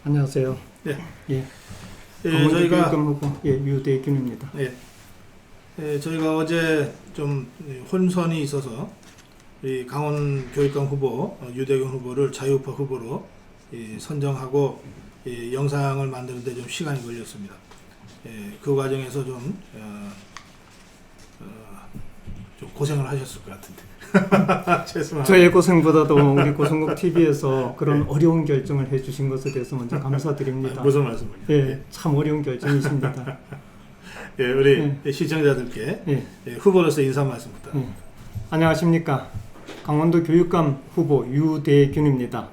안녕하세요. 네. 예. 저희가 후보 유대균입니다. 저희가 어제 좀 혼선이 있어서 이 강원 교육감 후보 유대균 후보를 자유우파 후보로 선정하고 영상을 만드는데 좀 시간이 걸렸습니다. 그 과정에서 좀 고생을 하셨을 것 같은데. 죄송합니다. 저의 고생보다도 우리 고성국 TV에서 그런 어려운 결정을 해주신 것에 대해서 먼저 감사드립니다. 무슨 말씀을요? 예, 참 어려운 결정이십니다. 우리 시청자들께 후보로서 인사 말씀 부탁드립니다. 안녕하십니까. 강원도 교육감 후보 유대균입니다.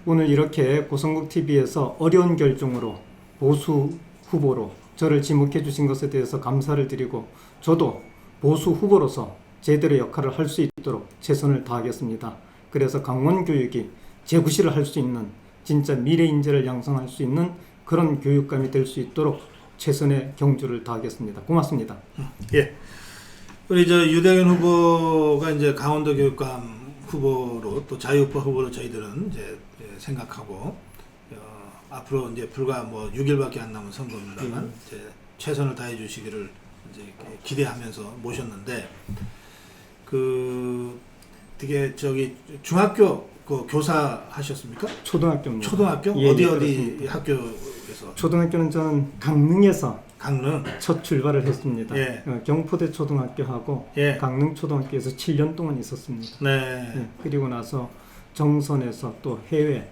오늘 이렇게 고성국 TV에서 어려운 결정으로 보수 후보로 저를 지목해 주신 것에 대해서 감사를 드리고, 저도 보수 후보로서 제대로 역할을 할 수 있도록 최선을 다하겠습니다. 그래서 강원 교육이 재구시를 할 수 있는, 진짜 미래 인재를 양성할 수 있는 그런 교육감이 될 수 있도록 최선의 경주를 다하겠습니다. 고맙습니다. 우리 유대균 후보가 이제 강원도 교육감 후보로 또 자유우파 후보로 저희들은 이제 생각하고, 앞으로 이제 불과 6일밖에 안 남은 선거입니다만 이제 최선을 다해 주시기를 이제 기대하면서 모셨는데, 되게 중학교 교사 하셨습니까? 초등학교입니다. 초등학교? 예, 어디 그렇습니다. 학교에서? 초등학교는 저는 강릉에서 강릉 첫 출발을 했습니다. 경포대 초등학교하고 강릉 초등학교에서 7년 동안 있었습니다. 그리고 나서 정선에서 또 해외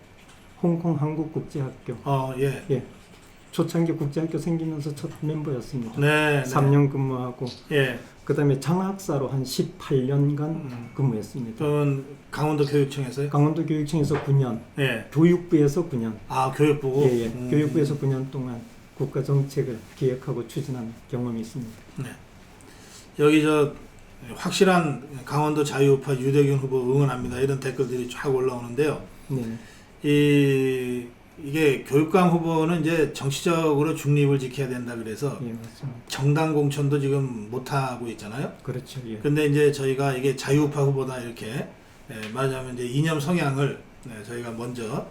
홍콩 한국국제학교 초창기 국제학교 생기면서 첫 멤버였습니다. 3년 근무하고 그 다음에 장학사로 한 18년간 근무했습니다. 그건 강원도 교육청에서요? 강원도 교육청에서 9년, 교육부에서 9년. 교육부? 교육부에서 9년 동안 국가 정책을 기획하고 추진한 경험이 있습니다. 여기 확실한 강원도 자유우파 유대균 후보 응원합니다, 이런 댓글들이 쫙 올라오는데요. 이게 교육감 후보는 이제 정치적으로 중립을 지켜야 된다 그래서 정당 공천도 지금 못 하고 있잖아요. 그렇죠. 근데 이제 저희가 이게 자유우파 후보다 이렇게 말하자면 이제 이념 성향을 저희가 먼저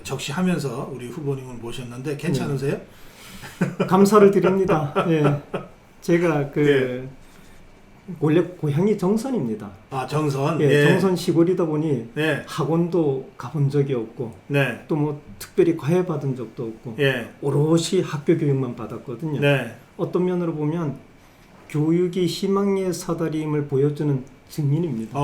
적시하면서 우리 후보님을 모셨는데 괜찮으세요? 감사를 드립니다. 제가 원래 고향이 정선입니다. 정선? 정선 시골이다 보니 학원도 가본 적이 없고 또 특별히 과외 받은 적도 없고 오롯이 학교 교육만 받았거든요. 어떤 면으로 보면 교육이 희망의 사다림을 보여주는 증인입니다.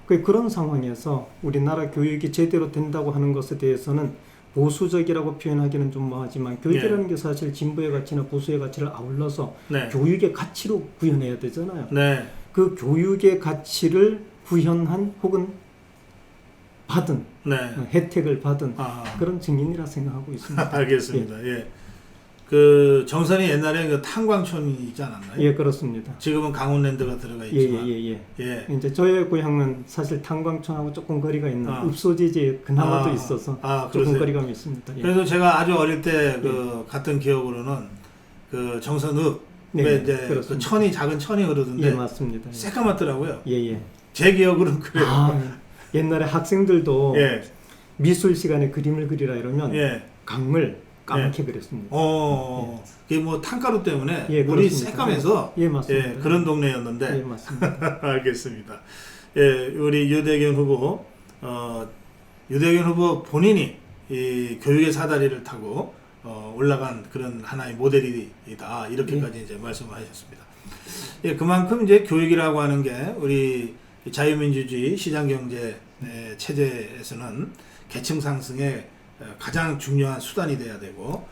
그런 상황에서 우리나라 교육이 제대로 된다고 하는 것에 대해서는 보수적이라고 표현하기는 좀 뭐하지만, 교육이라는 게 사실 진보의 가치나 보수의 가치를 아울러서 교육의 가치로 구현해야 되잖아요. 그 교육의 가치를 구현한 혹은 받은 혜택을 받은 그런 증인이라 생각하고 있습니다. 알겠습니다. 정선이 옛날에 탄광촌이지 않았나요? 그렇습니다. 지금은 강원랜드가 들어가 있지만 이제 저의 고향은 사실 탄광촌하고 조금 거리가 있는 읍소지지에 그나마도 있어서 조금 거리감이 있습니다. 그래서 제가 아주 어릴 때 갔던 기억으로는 정선읍 이제 천이, 작은 천이 흐르던데 맞습니다. 새까맣더라고요. 제 기억으로는 그래요. 옛날에 학생들도 미술 시간에 그림을 그리라 이러면 강을 까맣게 그렸습니다. 그게 탄가루 때문에 물이 그렇습니다. 새까매서 맞습니다. 그런 동네였는데. 맞습니다. 알겠습니다. 우리 유대균 후보, 유대균 후보 본인이 이 교육의 사다리를 타고 올라간 그런 하나의 모델이다, 이렇게까지 이제 말씀하셨습니다. 그만큼 이제 교육이라고 하는 게 우리 자유민주주의 시장경제 체제에서는 계층 상승에 가장 중요한 수단이 돼야 되고,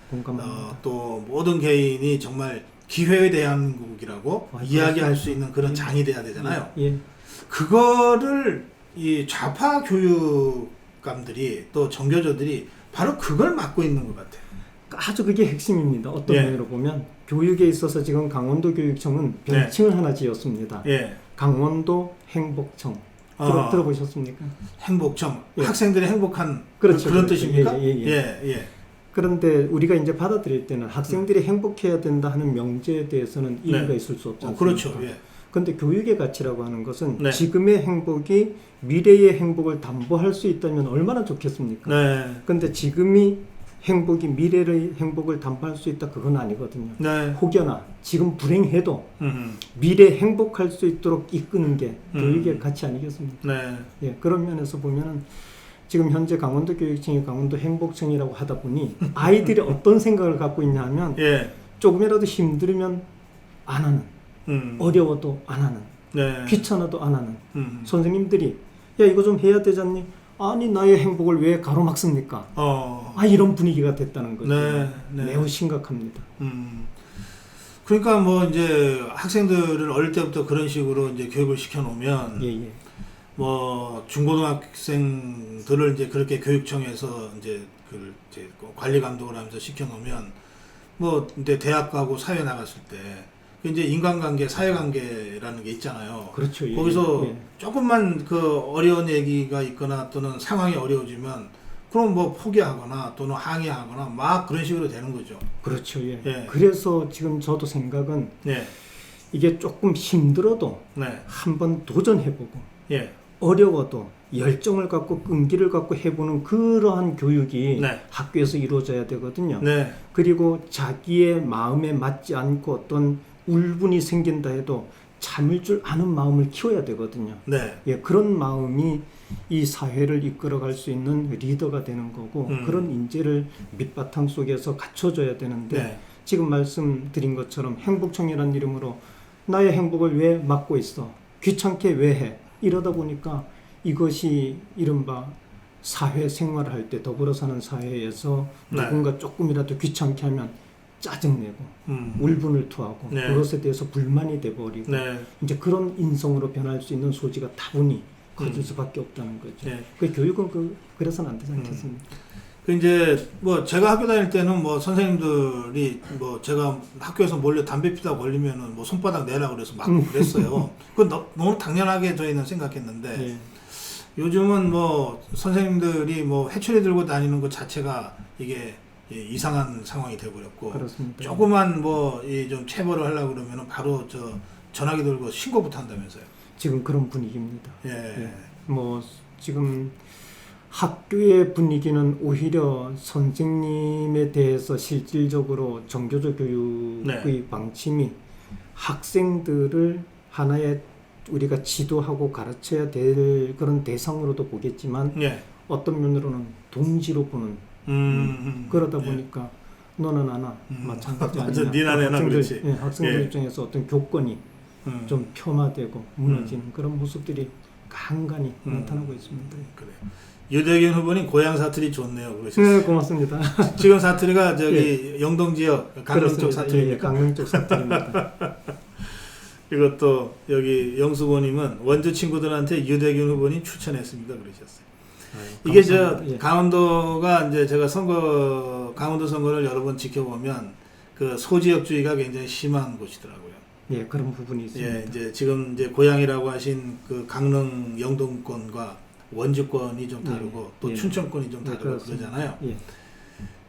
또 모든 개인이 정말 기회의 대한민국이라고 이야기할 수 있는 그런 장이 돼야 되잖아요. 그거를 이 좌파 교육감들이 또 정교조들이 바로 그걸 맡고 있는 것 같아요. 아주 그게 핵심입니다. 어떤 면으로 보면 교육에 있어서 지금 강원도 교육청은 별칭을 하나 지었습니다. 강원도 행복청. 들어보셨습니까? 행복청. 학생들이 행복한 그렇죠, 그런 뜻입니까? 그런데 우리가 이제 받아들일 때는 학생들이 행복해야 된다 하는 명제에 대해서는 이유가 있을 수 없지 않습니까? 그렇죠. 근데 교육의 가치라고 하는 것은 네. 지금의 행복이 미래의 행복을 담보할 수 있다면 얼마나 좋겠습니까? 네. 근데 지금이 행복이 미래의 행복을 담보할 수 있다, 그건 아니거든요. 네. 혹여나 지금 불행해도 미래 행복할 수 있도록 이끄는 게 교육의 가치 아니겠습니까? 네. 예, 그런 면에서 보면은 지금 현재 강원도 교육청이 강원도 행복청이라고 하다 보니 아이들이 어떤 생각을 갖고 있냐 하면 예. 조금이라도 힘들면 안 하는, 어려워도 안 하는, 네. 귀찮아도 안 하는, 선생님들이 야 이거 좀 해야 되잖니? 아니 나의 행복을 왜 가로막습니까? 이런 분위기가 됐다는 거죠. 네. 네. 매우 심각합니다. 그러니까 뭐 이제 학생들을 어릴 때부터 그런 식으로 이제 교육을 시켜 놓으면 예. 뭐 중고등학생들을 이제 그렇게 교육청에서 이제 관리 감독을 하면서 시켜 놓으면 뭐 이제 대학 가고 사회 나갔을 때 이제 인간관계, 사회관계라는 게 있잖아요. 그렇죠. 예. 거기서 예. 조금만 그 어려운 얘기가 있거나 또는 상황이 어려워지면 그럼 뭐 포기하거나 또는 항의하거나 막 그런 식으로 되는 거죠. 그렇죠. 예. 예. 그래서 지금 저도 생각은 예. 이게 조금 힘들어도 네. 한번 도전해보고 예. 어려워도 열정을 갖고 끈기를 갖고 해보는 그러한 교육이 네. 학교에서 이루어져야 되거든요. 네. 그리고 자기의 마음에 맞지 않고 어떤 울분이 생긴다 해도 참을 줄 아는 마음을 키워야 되거든요. 네. 예, 그런 마음이 이 사회를 이끌어갈 수 있는 리더가 되는 거고 그런 인재를 밑바탕 속에서 갖춰줘야 되는데 네. 지금 말씀드린 것처럼 행복청이라는 이름으로 나의 행복을 왜 막고 있어? 귀찮게 왜 해? 이러다 보니까 이것이 이른바 사회 생활을 할 때 더불어 사는 사회에서 네. 누군가 조금이라도 귀찮게 하면 짜증내고 울분을 토하고 네. 그것에 대해서 불만이 돼버리고 네. 이제 그런 인성으로 변할 수 있는 소지가 다분히 커질 수밖에 없다는 거죠. 네. 그 교육은 그래서는 안 되지 않겠습니까? 그 이제 뭐 제가 학교 다닐 때는 뭐 선생님들이 뭐 제가 학교에서 몰래 담배 피다 걸리면은 뭐 손바닥 내라 그래서 막 그랬어요. 그건 너무 당연하게 저희는 생각했는데 네. 요즘은 뭐 선생님들이 뭐 회초리 들고 다니는 것 자체가 이게 이상한 상황이 돼버렸고 그렇습니다. 조그만 뭐 좀 체벌을 하려고 그러면은 바로 전화기 들고 신고부터 한다면서요. 지금 그런 분위기입니다. 예. 예. 뭐 지금 학교의 분위기는 오히려 선생님에 대해서 실질적으로 정교조 교육의 네. 방침이 학생들을 하나의 우리가 지도하고 가르쳐야 될 그런 대상으로도 보겠지만 예. 어떤 면으로는 동지로 보는 그러다 보니까 너는 나나 마찬가지 맞아, 아니냐. 니나 내나 그렇지. 학생들 예. 입장에서 어떤 교권이 좀 폄하되고 무너지는 그런 모습들이 간간히 나타나고 있습니다. 그래요. 유대균 후보님 고향 사투리 좋네요. 네, 고맙습니다. 지금 사투리가 저기 영동 지역 강릉 쪽 그렇습니다. 사투리입니까? 예, 강릉 쪽 사투리입니다. 이것도 여기 영수고님은 원주 친구들한테 유대균 후보님 추천했습니다 그러셨어요. 이게 감사합니다. 예. 강원도가 이제 제가 강원도 선거를 여러 번 지켜보면 그 소지역주의가 굉장히 심한 곳이더라고요. 예, 그런 부분이 있습니다. 예, 이제 지금 이제 고향이라고 하신 그 강릉 영동권과 원주권이 좀 다르고 또 예. 춘천권이 좀 다르고 그렇습니다. 그러잖아요. 예.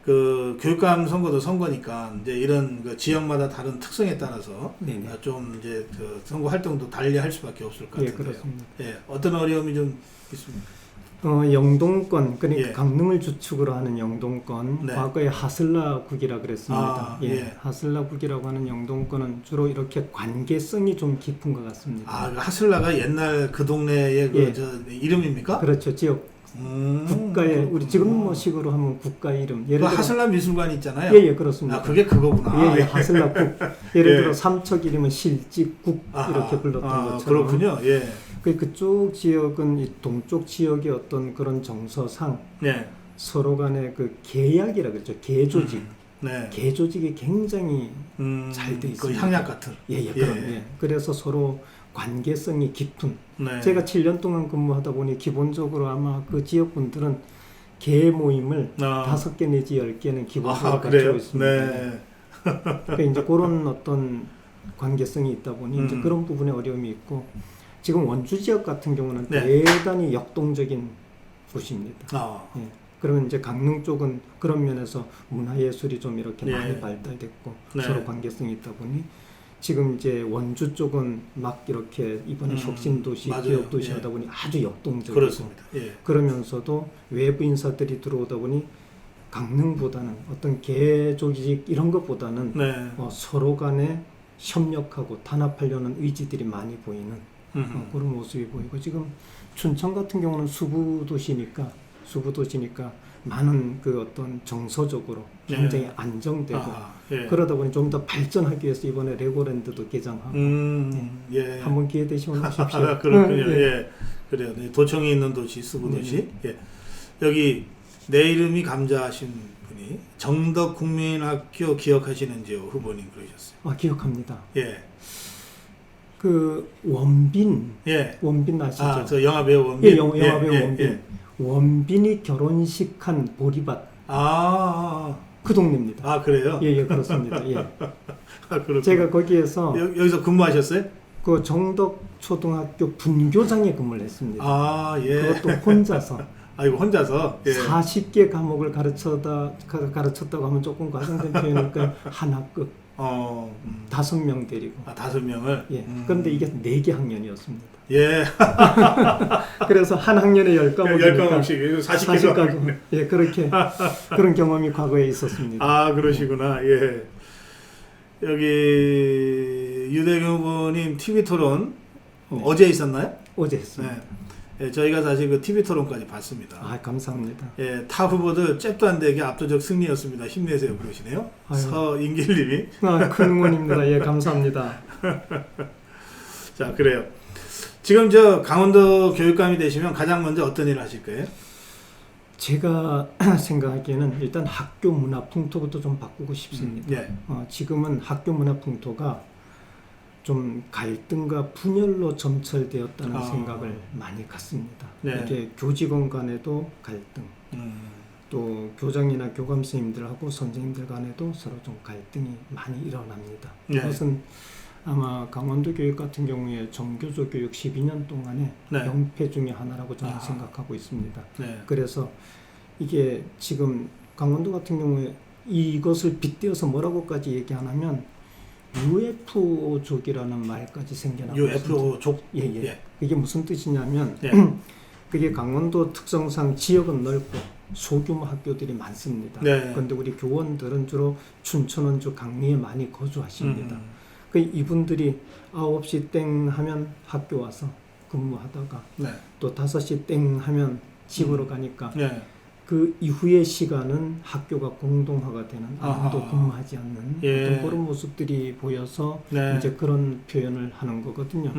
그 교육감 선거도 선거니까 이제 이런 그 지역마다 다른 특성에 따라서 네네. 좀 이제 그 선거 활동도 달리 할 수밖에 없을 것 예, 같은데요. 그렇습니다. 예, 어떤 어려움이 좀 있습니까? 영동권, 그러니까 예. 강릉을 주축으로 하는 영동권, 네. 과거에 하슬라국이라 그랬습니다. 예. 하슬라국이라고 하는 영동권은 주로 이렇게 관계성이 좀 깊은 것 같습니다. 그 하슬라가 옛날 그 동네의 그 예. 이름입니까? 그렇죠. 지역 국가의 우리 지금 식으로 하면 국가 이름. 그 하슬라 미술관이 있잖아요. 예, 그렇습니다. 그게 그거구나. 예, 하슬라국. 예를 예. 들어 삼척 이름은 실직국 이렇게 불렀던 것처럼. 그렇군요. 예. 그쪽 지역은 이 동쪽 지역의 어떤 그런 정서상 네. 서로 간의 그 계약이라 그러죠. 계조직. 네. 계조직이 굉장히 잘 돼 있습니다. 그 향약 같은. 그럼. 그래서 서로 관계성이 깊은. 네. 제가 7년 동안 근무하다 보니 기본적으로 아마 그 지역 분들은 개 모임을 5개 내지 10개는 기본적으로 갖추고 있습니다. 네. 그러니까 이제 그런 어떤 관계성이 있다 보니 이제 그런 부분에 어려움이 있고 지금 원주 지역 같은 경우는 대단히 역동적인 곳입니다. 예. 그러면 이제 강릉 쪽은 그런 면에서 문화예술이 좀 이렇게 많이 발달됐고 서로 관계성이 있다 보니 지금 이제 원주 쪽은 막 이렇게 이번에 혁신도시, 맞아요. 기업도시 예. 하다 보니 아주 역동적이고 그렇습니다. 예. 그러면서도 외부 인사들이 들어오다 보니 강릉보다는 어떤 개조직 이런 것보다는 네. 서로 간에 협력하고 단합하려는 의지들이 많이 보이는 그런 모습이 보이고 지금 춘천 같은 경우는 수부도시니까 많은 그 어떤 정서적으로 굉장히 안정되고 예. 그러다 보니 좀 더 발전하기 위해서 이번에 레고랜드도 개장하고 예. 한번 기회 되시면 오십시오. 그렇군요. 예. 그래요. 네. 도청이 있는 도시 수부도시. 예. 여기 내 이름이 감자하신 분이 정덕 국민학교 기억하시는지요? 후보님 그러셨어요. 아, 기억합니다. 예. 그 원빈 아시죠? 아, 저 영화 배우 원빈. 예, 영화 배우 원빈. 원빈이 결혼식한 보리밭. 그 동네입니다. 아, 그래요? 예, 그렇습니다. 예. 그렇구나. 제가 거기에서 여기서 근무하셨어요? 그 정덕 초등학교 분교장에 근무를 했습니다. 아, 예. 그것도 혼자서. 아이고, 혼자서. 예. 40개 과목을 가르쳤다고 하면 조금 과장된 표현이니까 한 학급 5명 데리고. 아, 5명을? 예. 그런데 이게 4개 학년이었습니다. 예. 그래서 한 학년에 10과목이니까 10과목씩 40개가. 예, 그렇게 그런 경험이 과거에 있었습니다. 아, 그러시구나. 예. 여기 유대경 후보님 TV 토론 어제 있었나요? 어제 했습니다. 네. 예, 저희가 사실 그 TV 토론까지 봤습니다. 아, 감사합니다. 예, 타 후보들 잽도 안 되게 압도적 승리였습니다. 힘내세요 그러시네요. 아유. 서인길님이. 큰 응원입니다. 예, 감사합니다. 자, 그래요. 지금 저 강원도 교육감이 되시면 가장 먼저 어떤 일을 하실 거예요? 제가 생각하기에는 일단 학교 문화 풍토부터 좀 바꾸고 싶습니다. 예. 지금은 학교 문화 풍토가 좀 갈등과 분열로 점철되었다는 생각을 많이 갖습니다. 네. 이게 교직원 간에도 갈등, 또 교장이나 교감 선생님들하고 선생님들 간에도 서로 좀 갈등이 많이 일어납니다. 네. 그것은 아마 강원도 교육 같은 경우에 정교조 교육 12년 동안의 네. 영패 중에 하나라고 저는 생각하고 있습니다. 네. 그래서 이게 지금 강원도 같은 경우에 이것을 빗대어서 뭐라고까지 얘기 안 하면 UFO족이라는 말까지 생겨나고 UFO족? 예. 이게 무슨 뜻이냐면 예. 그게 강원도 특성상 지역은 넓고 소규모 학교들이 많습니다. 네. 그런데 우리 교원들은 주로 춘천, 원주, 강리에 많이 거주하십니다. 그 이분들이 9시 땡 하면 학교 와서 근무하다가 네. 또 5시 땡 하면 집으로 가니까 네. 그 이후의 시간은 학교가 공동화가 되는 아무도 아하. 근무하지 않는 예. 어떤 그런 모습들이 보여서 네. 이제 그런 표현을 하는 거거든요.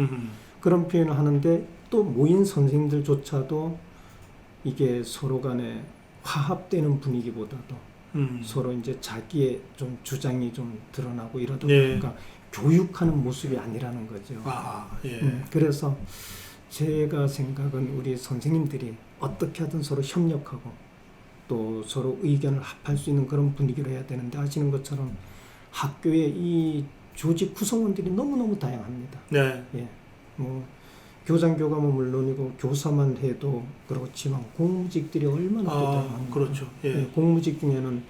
그런 표현을 하는데 또 모인 선생님들조차도 이게 서로 간에 화합되는 분위기보다도 서로 이제 자기의 좀 주장이 좀 드러나고 이러다 보니까 교육하는 모습이 아니라는 거죠. 예. 그래서 제가 생각은 우리 선생님들이 어떻게 하든 서로 협력하고 또 서로 의견을 합할 수 있는 그런 분위기로 해야 되는데 아시는 것처럼 학교의 이 조직 구성원들이 너무너무 다양합니다. 네. 예. 뭐 교장 교감은 물론이고 교사만 해도 그렇지만 공무직들이 얼마나 또 다양합니까? 그렇죠. 예. 예, 공무직 중에는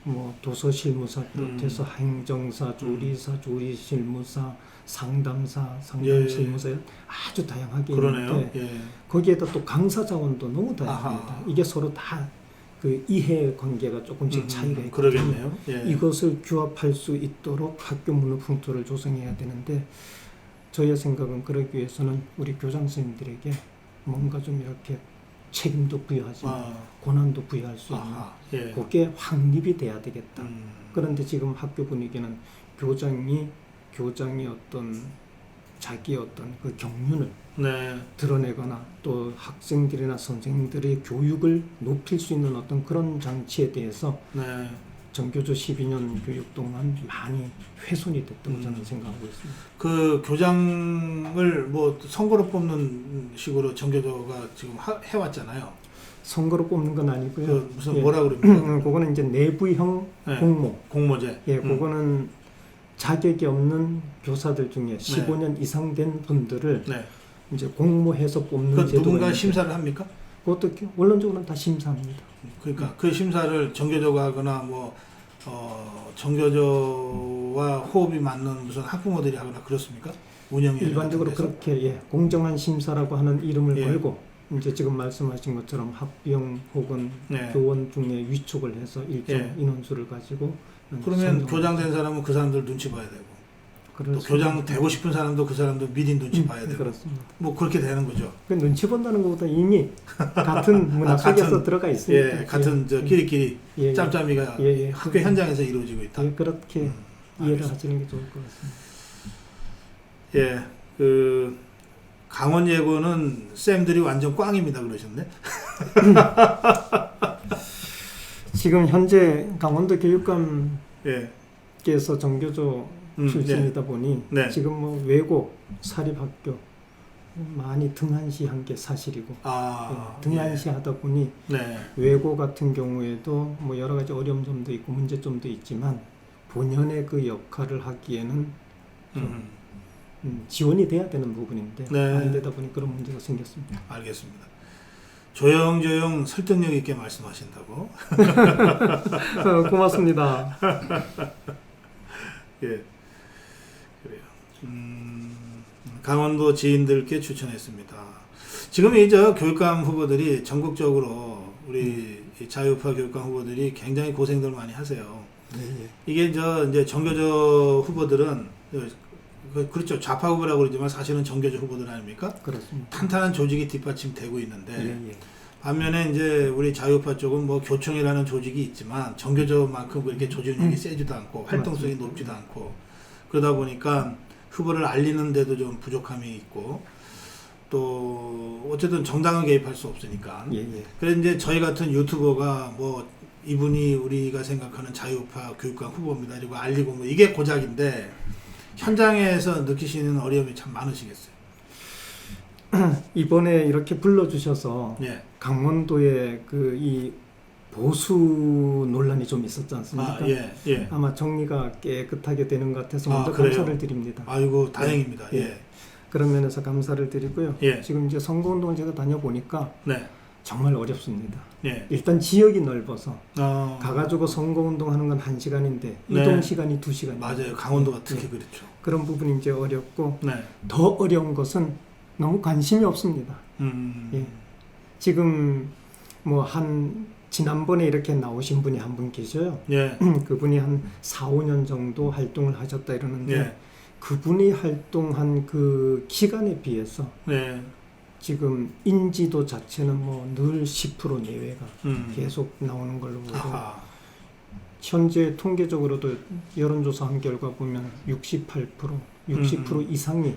뭐 도서실무사 비롯해서 행정사, 조리사, 조리실무사, 상담사, 상담실무사 아주 다양하게 그러네요. 있는데 예. 거기에다 또 강사 자원도 너무 다양합니다. 아하. 이게 서로 다 그 이해 관계가 조금씩 차이가 있거든요. 그러겠네요. 예. 이것을 규합할 수 있도록 학교 문화 풍토를 조성해야 되는데 저의 생각은 그러기 위해서는 우리 교장 선생님들에게 뭔가 좀 이렇게 책임도 부여하지만 권한도 부여할 수 있는 예. 그게 확립이 돼야 되겠다. 그런데 지금 학교 분위기는 교장이 어떤 자기의 어떤 그 경륜을 네. 드러내거나 또 학생들이나 선생님들의 교육을 높일 수 있는 어떤 그런 장치에 대해서 네. 정교조 12년 교육 동안 많이 훼손이 됐다고 저는 생각하고 있습니다. 그 교장을 뭐 선거로 뽑는 식으로 정교조가 지금 해왔잖아요. 선거로 뽑는 건 아니고요. 그 무슨 뭐라 그럽니까? 그거는 이제 내부형 공모. 공모제. 예, 그거는 자격이 없는 교사들 중에 15년 이상 된 분들을 이제 공모해서 뽑는 그 제도가 누군가 있는데 심사를 합니까? 그것도 원론적으로는 다 심사합니다. 그러니까 그 심사를 정교조가 하거나 뭐 정교조와 호흡이 맞는 무슨 학부모들이 하거나 그렇습니까? 운영이 일반적으로 그렇게 공정한 심사라고 하는 이름을 예. 걸고 이제 지금 말씀하신 것처럼 합병 혹은 네. 교원 중에 위촉을 해서 일정 예. 인원수를 가지고 그러면 교장된 사람은 그 사람들 눈치 봐야 되고 또 교장 되고 싶은 사람도 그 사람도 미리 눈치 봐야 되고 그렇습니다. 뭐 그렇게 되는 거죠. 그 눈치 본다는 것보다 이미 같은 문화 속에서 들어가 있으니까 같은 저 끼리끼리 예. 짬짬이가 예. 학교 현장에서 이루어지고 있다. 예, 그렇게 이해를 하시는 게 좋을 것 같습니다. 예, 그 강원 예고는 쌤들이 완전 꽝입니다 그러셨네. 지금 현재 강원도 교육감께서 예. 정교조 출신이다 보니 네. 지금 뭐 외고 사립학교 많이 등한시한 게 사실이고 등한시하다 보니 네. 외고 같은 경우에도 뭐 여러 가지 어려운 점도 있고 문제점도 있지만 본연의 그 역할을 하기에는 좀 지원이 돼야 되는 부분인데 네. 안 되다 보니 그런 문제가 생겼습니다. 알겠습니다. 조용조용 설득력 있게 말씀하신다고. 고맙습니다. 예, 그래요. 강원도 지인들께 추천했습니다. 지금 이제 교육감 후보들이 전국적으로 우리 자유파 교육감 후보들이 굉장히 고생들 많이 하세요. 네. 이게 이제 정교조 후보들은 그렇죠. 좌파 후보라고 그러지만 사실은 정교조 후보들 아닙니까? 그렇습니다. 탄탄한 조직이 뒷받침되고 있는데 예. 반면에 이제 우리 자유파 쪽은 뭐 교총이라는 조직이 있지만 정교조만큼 그렇게 조직력이 세지도 않고 활동성이 높지도 않고 그러다 보니까 후보를 알리는데도 좀 부족함이 있고 또 어쨌든 정당은 개입할 수 없으니까 그래서 이제 저희 같은 유튜버가 뭐 이분이 우리가 생각하는 자유파 교육감 후보입니다 그리고 알리고 뭐 이게 고작인데 현장에서 느끼시는 어려움이 참 많으시겠어요. 이번에 이렇게 불러주셔서 예. 강원도에 그 이 보수 논란이 좀 있었지 않습니까? 예. 아마 정리가 깨끗하게 되는 것 같아서 먼저 그래요? 감사를 드립니다. 아이고 다행입니다. 예. 그런 면에서 감사를 드리고요. 예. 지금 이제 선거운동을 제가 다녀보니까 네. 정말 어렵습니다. 예. 일단 지역이 넓어서 가가지고 선거운동하는 건 1시간인데 네. 이동 시간이 2시간이에요. 맞아요. 강원도가 특히 그렇죠. 그런 부분이 이제 어렵고 네. 더 어려운 것은 너무 관심이 없습니다. 예. 지금 뭐 지난번에 이렇게 나오신 분이 한 분 계셔요. 예. 그분이 한 4, 5년 정도 활동을 하셨다 이러는데 예. 그분이 활동한 그 기간에 비해서 네. 지금 인지도 자체는 뭐 늘 10% 내외가 계속 나오는 걸로 보고 현재 통계적으로도 여론조사한 결과 보면 60% 이상이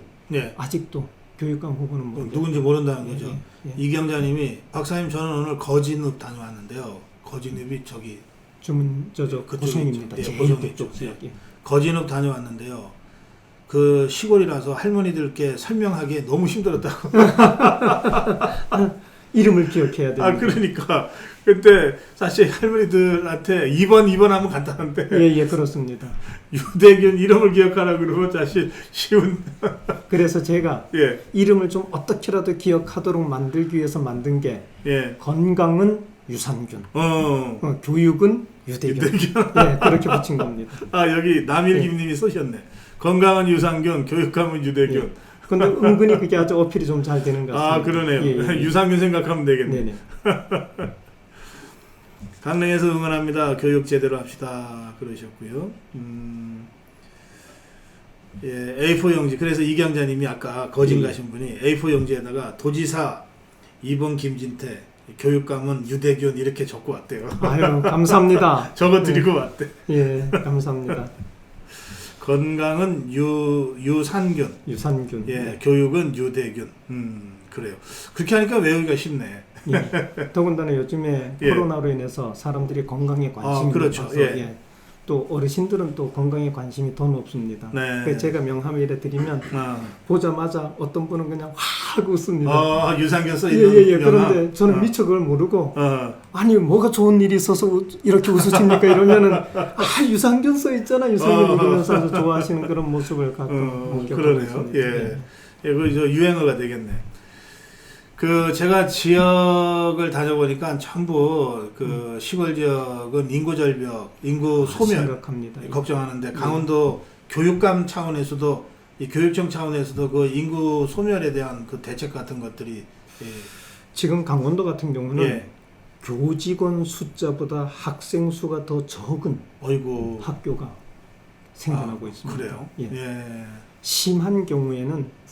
아직도 교육감 후보는 누군지 모른다는 거죠. 예. 이경자님이 박사님 저는 오늘 거진읍 다녀왔는데요. 거진읍이 저기 고성입니다. 있죠. 제일 고성이 그쪽 있죠. 지역에. 거진읍 다녀왔는데요. 그 시골이라서 할머니들께 설명하기에 너무 힘들었다고. 이름을 기억해야 됩니다. 그러니까 근데 사실 할머니들한테 2번 하면 간단한데 예, 그렇습니다. 유대균 이름을 기억하라 그러면 사실 쉬운. 그래서 제가 이름을 좀 어떻게라도 기억하도록 만들기 위해서 만든 게 건강은 유산균, 교육은 유대균. 그렇게 붙인 겁니다. 여기 남일김님이 쓰셨네. 건강은 유산균, 교육감은 유대균. 근데 은근히 그게 아주 어필이 좀 잘 되는 것 같습니다. 그러네요. 유산균 생각하면 되겠네. 네네. 강릉에서 응원합니다. 교육 제대로 합시다. 그러셨고요. A4 용지. 그래서 이경자님이 아까 거진 가신 분이 A4 용지에다가 도지사 2번 김진태, 교육감은 유대균 이렇게 적고 왔대요. 아유, 감사합니다. 적어 드리고 왔대. 예, 감사합니다. 건강은 유산균. 예, 교육은 유대균. 그래요. 그렇게 하니까 외우기가 쉽네. 더군다나 요즘에 코로나로 인해서 사람들이 건강에 관심이 그렇죠. 높아서 또 어르신들은 또 건강에 관심이 더 높습니다. 그래서 제가 명함을 드리면 보자마자 어떤 분은 그냥 확 웃습니다. 유산균 써있는 그런데 저는 미처 그걸 모르고 아니 뭐가 좋은 일이 있어서 이렇게 웃으십니까 이러면은 유산균 써있잖아 유산균 이러면서 아주 좋아하시는 그런 모습을 가끔 목격하고 있습니다. 그거 유행어가 되겠네. 제가 지역을 다녀보니까 전부 그 시골 지역은 인구 절벽, 인구 소멸 심각합니다. 걱정하는데 강원도 교육감 차원에서도 이 교육청 차원에서도 그 인구 소멸에 대한 그 대책 같은 것들이 지금 강원도 같은 경우는 예. 교직원 숫자보다 학생 수가 더 적은 어이구. 학교가 생겨나고 있습니다. 그래요? 예. 예. 심한 경우에는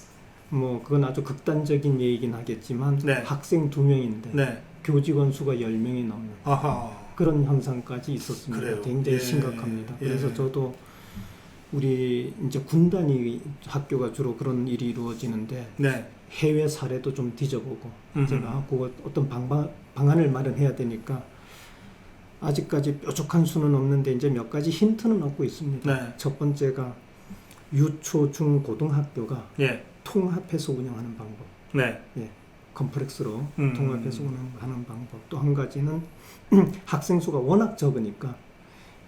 뭐 그건 아주 극단적인 예이긴 하겠지만 네. 학생 2명인데 네. 교직원 수가 10명이 넘는 아하. 그런 현상까지 있었습니다. 그래요? 굉장히 예. 심각합니다. 예. 그래서 저도 우리 이제 군단위 학교가 주로 그런 일이 이루어지는데 네. 해외 사례도 좀 뒤져보고 음흠. 제가 그거 어떤 방안을 마련해야 되니까 아직까지 뾰족한 수는 없는데 이제 몇 가지 힌트는 얻고 있습니다. 네. 첫 번째가 유초, 중, 고등학교가 예. 통합해서 운영하는 방법. 네. 예. 컴플렉스로 음. 통합해서 운영하는 방법. 또 한 가지는 학생 수가 워낙 적으니까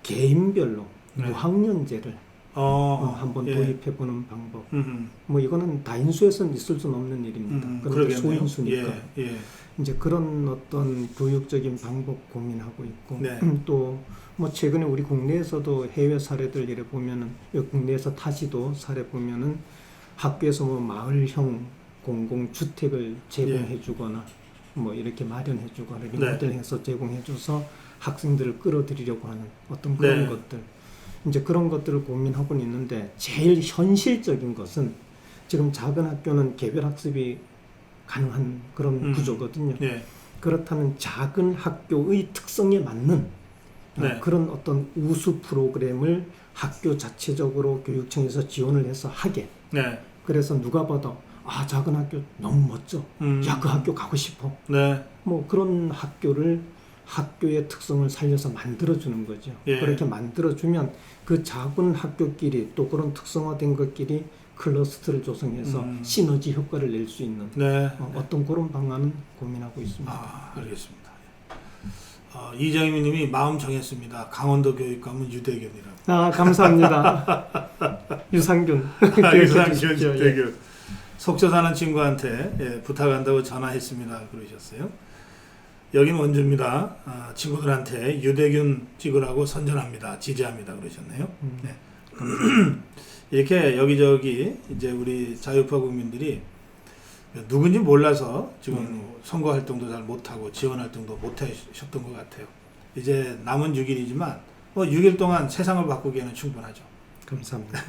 개인별로 네. 무학년제를 한번 예. 도입해보는 방법. 음흠. 뭐 이거는 다인수에서는 있을 수는 없는 일입니다. 그런데 그러겠네요. 소인수니까 예. 예. 이제 그런 어떤 교육적인 방법 고민하고 있고 네. 또 뭐 최근에 우리 국내에서도 해외 사례들 이래 보면은 국내에서 타지도 사례 보면은 학교에서 뭐 마을형 공공주택을 제공해주거나 뭐 이렇게 마련해주거나 이런 네. 것들 해서 제공해줘서 학생들을 끌어들이려고 하는 어떤 그런 네. 것들 이제 그런 것들을 고민하고는 있는데 제일 현실적인 것은 지금 작은 학교는 개별 학습이 가능한 그런 구조거든요. 예. 그렇다면 작은 학교의 특성에 맞는 네. 그런 어떤 우수 프로그램을 학교 자체적으로 교육청에서 지원을 해서 하게. 네. 그래서 누가 봐도 아 작은 학교 너무 멋져. 야 그 학교 가고 싶어. 네. 뭐 그런 학교를 학교의 특성을 살려서 만들어주는 거죠. 예. 그렇게 만들어주면 그 작은 학교끼리 또 그런 특성화된 것끼리 클러스터를 조성해서 시너지 효과를 낼 수 있는 네. 어떤 그런 방안은 고민하고 있습니다. 알겠습니다. 이정희 님이 마음 정했습니다. 강원도 교육감은 유대균이라고. 감사합니다. 유상균. 유상균 유대균. 속초 사는 친구한테 부탁한다고 전화했습니다. 그러셨어요. 여긴 원주입니다. 친구들한테 유대균 찍으라고 선전합니다. 지지합니다. 그러셨네요. 네. 이렇게 여기저기 이제 우리 자유파 국민들이 누군지 몰라서 지금 선거 활동도 잘 못하고 지원 활동도 못하셨던 것 같아요. 이제 남은 6일이지만 뭐 6일 동안 세상을 바꾸기에는 충분하죠. 감사합니다.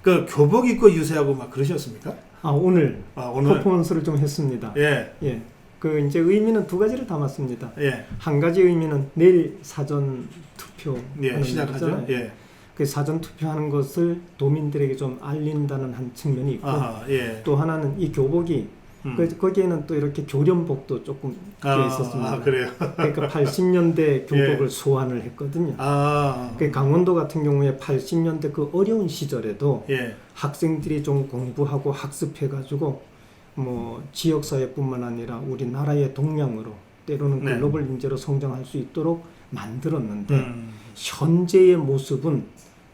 그 교복 입고 유세하고 막 그러셨습니까? 오늘 오늘 퍼포먼스를 좀 했습니다. 예. 예. 그 이제 의미는 두 가지를 담았습니다. 예. 한 가지 의미는 내일 사전 투표 시작하죠. 거잖아요. 예. 그 사전 투표하는 것을 도민들에게 좀 알린다는 한 측면이 있고 예. 또 하나는 이 교복이 거기에는 또 이렇게 교련복도 조금 껴 있었습니다. 그래요. 그러니까 80년대 교복을 예. 소환을 했거든요. 그 강원도 같은 경우에 80년대 그 어려운 시절에도 예. 학생들이 좀 공부하고 학습해가지고 뭐 지역사회뿐만 아니라 우리나라의 동량으로 때로는 네. 글로벌 인재로 성장할 수 있도록 만들었는데 현재의 모습은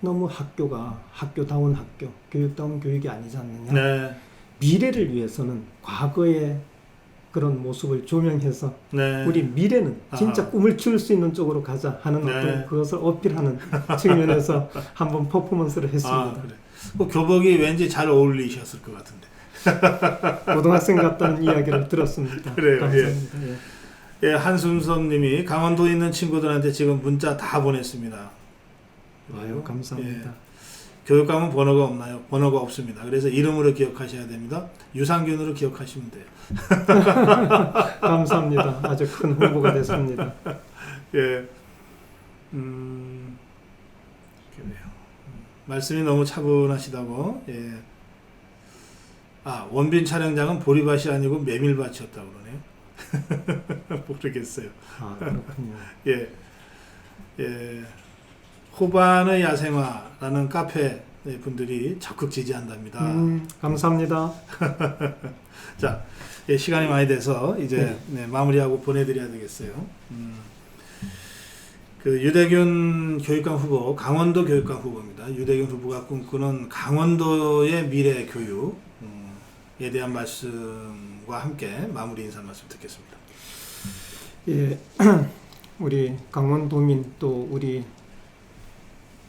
너무 학교다운 학교, 교육다운 교육이 아니지 않느냐. 네. 미래를 위해서는 과거의 그런 모습을 조명해서 네. 우리 미래는 진짜 꿈을 키울 수 있는 쪽으로 가자 하는 어떤 그것을 어필하는 측면에서 한번 퍼포먼스를 했습니다. 그래. 그 교복이 왠지 잘 어울리셨을 것 같은데. 고등학생 같다는 이야기를 들었습니다. 그래요. 감사합니다. 예, 한순섭님이 강원도에 있는 친구들한테 지금 문자 다 보냈습니다. 아유, 감사합니다. 예. 교육감은 번호가 없나요? 번호가 없습니다. 그래서 이름으로 기억하셔야 됩니다. 유상균으로 기억하시면 돼요. 감사합니다. 아주 큰 홍보가 됐습니다. 예. 그래요. 말씀이 너무 차분하시다고. 예. 원빈 촬영장은 보리밭이 아니고 메밀밭이었다고 그러네요. 모르겠어요. 그렇군요. 예. 예. 호반의 야생화라는 카페 분들이 적극 지지한답니다. 감사합니다. 자, 시간이 많이 돼서 이제 마무리하고 보내드려야 되겠어요. 그 유대균 교육감 후보, 강원도 교육감 후보입니다. 유대균 후보가 꿈꾸는 강원도의 미래 교육에 대한 말씀 교육감과 함께 마무리 인사 말씀 듣겠습니다. 예, 우리 강원도민 또 우리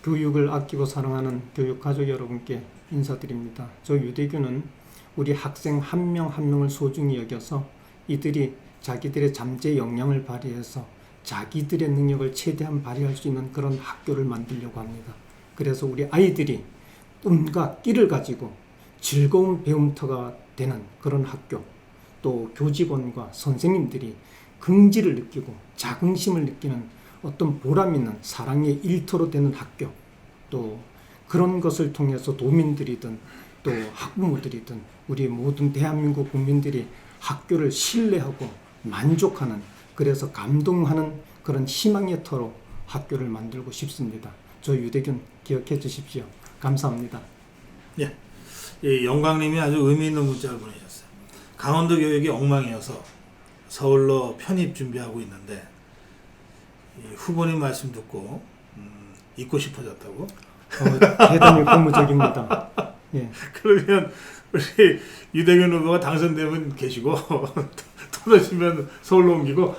교육을 아끼고 사랑하는 교육 가족 여러분께 인사드립니다. 저 유대규는 우리 학생 한 명 한 명을 소중히 여겨서 이들이 자기들의 잠재 역량을 발휘해서 자기들의 능력을 최대한 발휘할 수 있는 그런 학교를 만들려고 합니다. 그래서 우리 아이들이 꿈과 끼를 가지고 즐거운 배움터가 되는 그런 학교, 또 교직원과 선생님들이 긍지를 느끼고 자긍심을 느끼는 어떤 보람 있는 사랑의 일터로 되는 학교, 또 그런 것을 통해서 도민들이든 또 학부모들이든 우리 모든 대한민국 국민들이 학교를 신뢰하고 만족하는, 그래서 감동하는 그런 희망의 터로 학교를 만들고 싶습니다. 저 유대균 기억해 주십시오. 감사합니다. 예, 영광님이 아주 의미 있는 문자를 보내셨어요. 강원도 교육이 엉망이어서 서울로 편입 준비하고 있는데 후보님 말씀 듣고 있고 싶어졌다고? 대단히 고무적입니다. 예. 그러면 우리 유대균 후보가 당선되면 계시고 떨어지면 서울로 옮기고?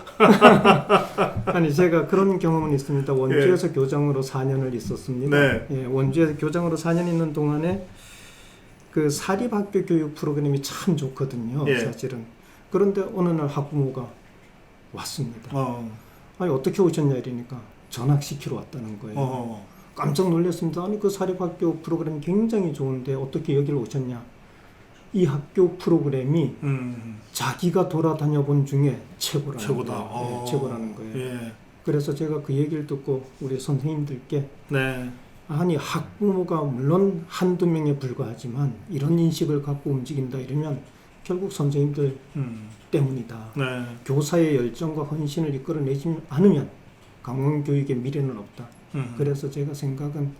아니 제가 그런 경험은 있습니다. 원주에서 교장으로 4년을 있었습니다. 네. 예, 원주에서 교장으로 4년 있는 동안에 그 사립학교 교육 프로그램이 참 좋거든요. 예. 사실은. 그런데 어느 날 학부모가 왔습니다. 아니 어떻게 오셨냐 이러니까 전학시키러 왔다는 거예요. 깜짝 놀랐습니다. 아니 그 사립학교 프로그램 굉장히 좋은데 어떻게 여기를 오셨냐. 이 학교 프로그램이 자기가 돌아다녀 본 중에 최고라는 거예요. 예, 최고라는 거예요. 예. 그래서 제가 그 얘기를 듣고 우리 선생님들께 네. 아니 학부모가 물론 한두 명에 불과하지만 이런 인식을 갖고 움직인다 이러면 결국 선생님들 때문이다. 네. 교사의 열정과 헌신을 이끌어내지 않으면 강원교육의 미래는 없다. 그래서 제가 생각은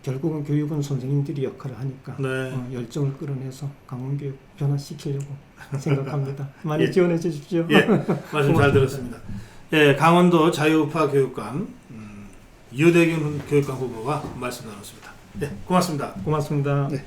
결국은 교육은 선생님들이 역할을 하니까 네. 열정을 끌어내서 강원교육 변화시키려고 생각합니다. 많이 지원해 주십시오. 예, 말씀 잘 들었습니다. 예, 강원도 자유우파 교육감 유대균 교육감 후보가 말씀 나눴습니다. 네, 고맙습니다. 고맙습니다. 네.